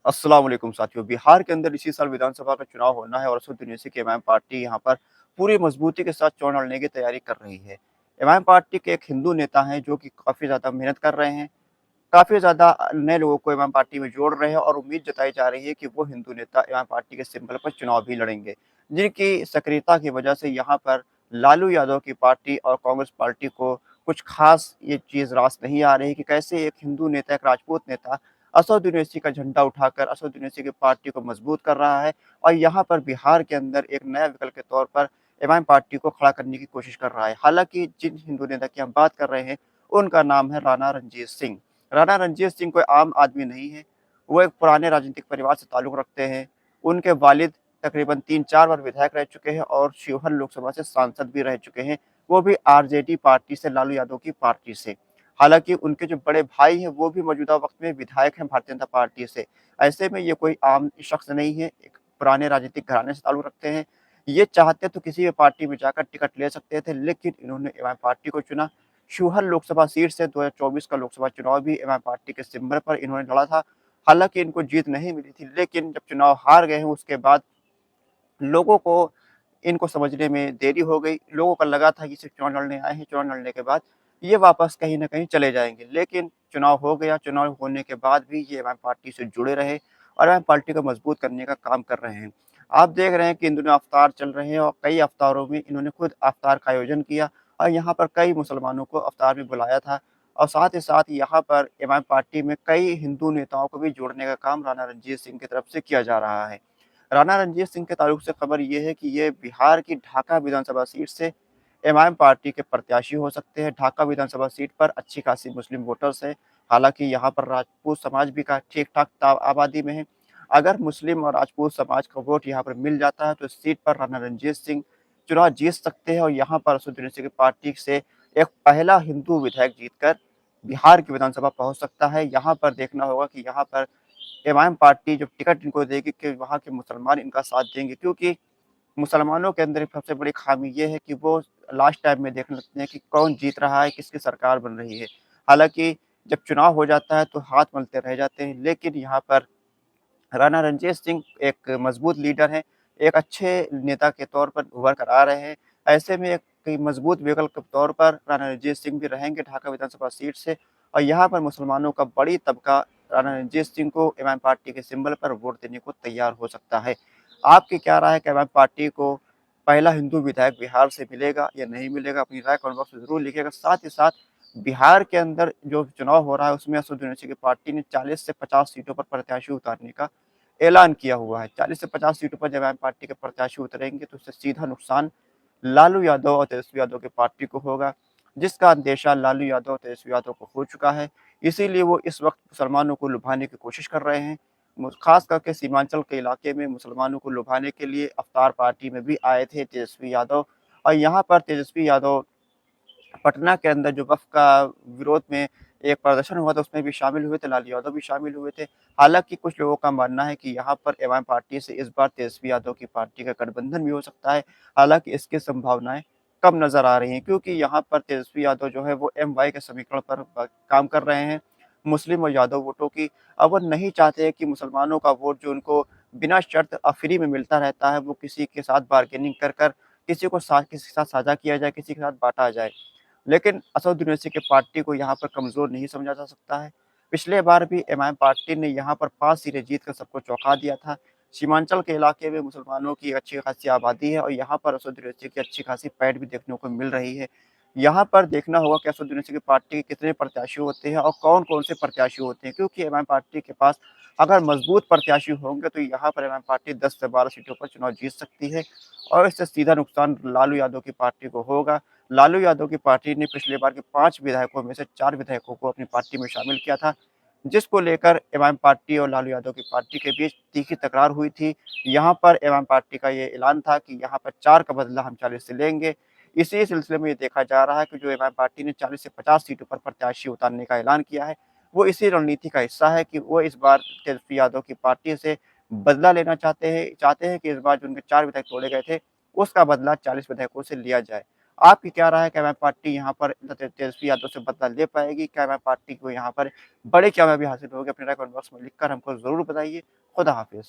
अस्सलाम वालेकुम साथियों। बिहार के अंदर इसी साल विधानसभा का चुनाव होना है और असद यूनिवर्सिटी की इमाम पार्टी यहाँ पर पूरी मजबूती के साथ चुनाव लड़ने की तैयारी कर रही है। इमाम पार्टी के एक हिंदू नेता हैं जो कि काफ़ी ज़्यादा मेहनत कर रहे हैं, काफ़ी ज़्यादा नए लोगों को इमाम पार्टी में जोड़ रहे हैं और उम्मीद जताई जा रही है कि वो हिंदू नेता इमाम पार्टी के सिंबल पर चुनाव भी लड़ेंगे, जिनकी सक्रियता की वजह से यहाँ पर लालू यादव की पार्टी और कांग्रेस पार्टी को कुछ खास ये चीज़ रास नहीं आ रही कि कैसे एक हिंदू नेता, एक राजपूत नेता असद यूनिवर्सिटी का झंडा उठाकर असद यूनिवर्सिटी की पार्टी को मजबूत कर रहा है और यहाँ पर बिहार के अंदर एक नया विकल्प के तौर पर इमाम पार्टी को खड़ा करने की कोशिश कर रहा है। हालाँकि जिन हिंदू नेता की हम बात कर रहे हैं, उनका नाम है राणा रणजीत सिंह। राणा रणजीत सिंह कोई आम आदमी नहीं है, वो एक पुराने राजनीतिक परिवार से ताल्लुक़ रखते हैं। उनके वालिद तकरीबन 3-4 बार विधायक रह चुके हैं और शिवहर लोकसभा से सांसद भी रह चुके हैं, वो भी आरजेडी पार्टी से, लालू यादव की पार्टी से। हालाँकि उनके जो बड़े भाई हैं, वो भी मौजूदा वक़्त में विधायक हैं भारतीय जनता पार्टी से। ऐसे में ये कोई आम शख्स नहीं है, एक पुराने राजनीतिक घराने से ताल्लुक़ रखते हैं। ये चाहते तो किसी भी पार्टी में जाकर टिकट ले सकते थे, लेकिन इन्होंने इमाम पार्टी को चुना। शिवहर लोकसभा सीट से 2024 का लोकसभा चुनाव भी इमाम पार्टी के सिंबल पर इन्होंने लड़ा था। हालाँकि इनको जीत नहीं मिली थी, लेकिन जब चुनाव हार गए हैं उसके बाद लोगों को इनको समझने में देरी हो गई। लोगों को लगा था कि सिर्फ़ चुनाव लड़ने आए हैं, चुनाव लड़ने के बाद ये वापस कहीं न कहीं चले जाएँगे। लेकिन चुनाव हो गया, चुनाव होने के बाद भी ये इमाम पार्टी से जुड़े रहे और इमाम पार्टी को मजबूत करने का काम कर रहे हैं। आप देख रहे हैं कि इन दिनों इफ्तार चल रहे हैं और कई इफ्तारों में इन्होंने खुद इफ्तार का आयोजन किया और यहाँ पर कई मुसलमानों को इफ्तार में बुलाया था और साथ ही साथ यहाँ पर इमाम पार्टी में कई हिंदू नेताओं को भी जोड़ने का काम राणा रणजीत सिंह की तरफ से किया जा रहा है। राणा रणजीत सिंह के ताल्लुक से खबर ये है कि ये बिहार की ढाका विधानसभा सीट से एमआईएम पार्टी के प्रत्याशी हो सकते हैं। ढाका विधानसभा सीट पर अच्छी खासी मुस्लिम वोटर्स हैं। हालाँकि यहाँ पर राजपूत समाज भी का ठीक-ठाक आबादी में है। अगर मुस्लिम और राजपूत समाज का वोट यहाँ पर मिल जाता है तो इस सीट पर राणा रणजीत सिंह चुनाव जीत सकते हैं और यहाँ पर असद यूनिवर्सिटी की पार्टी से एक पहला हिंदू विधायक जीतकर बिहार की विधानसभा पहुँच सकता है। यहाँ पर देखना होगा कि यहाँ पर इमाम पार्टी जो टिकट इनको देगी कि वहाँ के मुसलमान इनका साथ देंगे, क्योंकि मुसलमानों के अंदर एक सबसे बड़ी खामी ये है कि वो लास्ट टाइम में देखने लगते हैं कि कौन जीत रहा है, किसकी सरकार बन रही है। हालाँकि जब चुनाव हो जाता है तो हाथ मलते रह जाते हैं, लेकिन यहाँ पर राणा रणजीत सिंह एक मजबूत लीडर हैं, एक अच्छे नेता के तौर पर उभर कर आ रहे हैं। ऐसे में एक कई मजबूत विकल्प के तौर पर राणा रणजीत सिंह भी रहेंगे ढाका विधानसभा सीट से और यहाँ पर मुसलमानों का बड़ी तबका राणा रणजीत सिंह को इमाम पार्टी के सिंबल पर वोट देने को तैयार हो सकता है। आपकी क्या राय है कि इमाम पार्टी को पहला हिंदू विधायक बिहार से मिलेगा या नहीं मिलेगा? अपनी राय कमेंट बॉक्स में ज़रूर लिखिएगा। साथ ही साथ बिहार के अंदर जो चुनाव हो रहा है उसमें असद यूनिवर्सिटी की पार्टी ने 40 से 50 सीटों पर प्रत्याशी उतारने का ऐलान किया हुआ है। 40 से 50 सीटों पर जब इमाम पार्टी के प्रत्याशी उतरेंगे तो उससे सीधा नुकसान लालू यादव और तेजस्वी यादव की पार्टी को होगा, जिसका अंदेशा लालू यादव और तेजस्वी यादव को हो चुका है। इसीलिए वो इस वक़्त मुसलमानों को लुभाने की कोशिश कर रहे हैं। ख़ास करके सीमांचल के इलाके में मुसलमानों को लुभाने के लिए अवतार पार्टी में भी आए थे तेजस्वी यादव और यहाँ पर तेजस्वी यादव पटना के अंदर जो वक़्फ़ का विरोध में एक प्रदर्शन हुआ था, उसमें भी शामिल हुए थे, लालू यादव भी शामिल हुए थे। हालाँकि कुछ लोगों का मानना है कि यहाँ पर एमआईएम पार्टी से इस बार तेजस्वी यादव की पार्टी का गठबंधन भी हो सकता है। हालाँकि इसकी संभावनाएँ कम नज़र आ रही हैं, क्योंकि यहाँ पर तेजस्वी यादव जो है वो एमवाई के समीकरण पर काम कर रहे हैं, मुस्लिम और यादव वोटों की। अब वो नहीं चाहते कि मुसलमानों का वोट जो उनको बिना शर्त फ्री में मिलता रहता है, वो किसी के साथ बार्गेनिंग कर कर किसी के साथ साझा किया जाए, किसी के साथ बाँटा जाए। लेकिन असद यूनिवर्सिटी की पार्टी को यहाँ पर कमज़ोर नहीं समझा जा सकता है। पिछले बार भी एमआईएम पार्टी ने यहाँ पर 5 सीटें जीत कर सबको चौंका दिया था। सीमांचल के इलाके में मुसलमानों की अच्छी खासी आबादी है और यहाँ पर असद यूनिवर्सिटी की अच्छी खासी पैठ भी देखने को मिल रही है। यहाँ पर देखना होगा कि असद यूनिवर्सिटी की पार्टी के कितने प्रत्याशी होते हैं और कौन-कौन से प्रत्याशी होते हैं, क्योंकि एमआईएम पार्टी के पास अगर मजबूत प्रत्याशी होंगे तो यहाँ पर एमआईएम पार्टी 10 से 12 सीटों पर चुनाव जीत सकती है और इससे सीधा नुकसान लालू यादव की पार्टी को होगा। लालू यादव की पार्टी ने पिछली बार के 5 विधायकों में से 4 विधायकों को अपनी पार्टी में शामिल किया था, जिसको लेकर इमाम पार्टी और लालू यादव की पार्टी के बीच तीखी तकरार हुई थी। यहाँ पर इमाम पार्टी का ये ऐलान था कि यहाँ पर 4 का बदला हम 40 से लेंगे। इसी सिलसिले में ये देखा जा रहा है कि जो इमाम पार्टी ने 40 से 50 सीटों पर प्रत्याशी उतारने का ऐलान किया है, वो इसी रणनीति का हिस्सा है कि वो इस बार तेजस्वी यादव की पार्टी से बदला लेना चाहते हैं कि इस बार जो उनके 4 विधायक तोड़े गए थे, उसका बदला 40 विधायकों से लिया जाए। आपकी क्या राय है? क्या एमआईएम पार्टी यहाँ पर तेजस्वी यादव से बदला ले पाएगी? क्या एमआईएम पार्टी को यहाँ पर बड़ी कामयाबी हासिल होगी? अपनी राय कमेंट बॉक्स में लिखकर हमको ज़रूर बताइए। खुदा हाफ़िज़।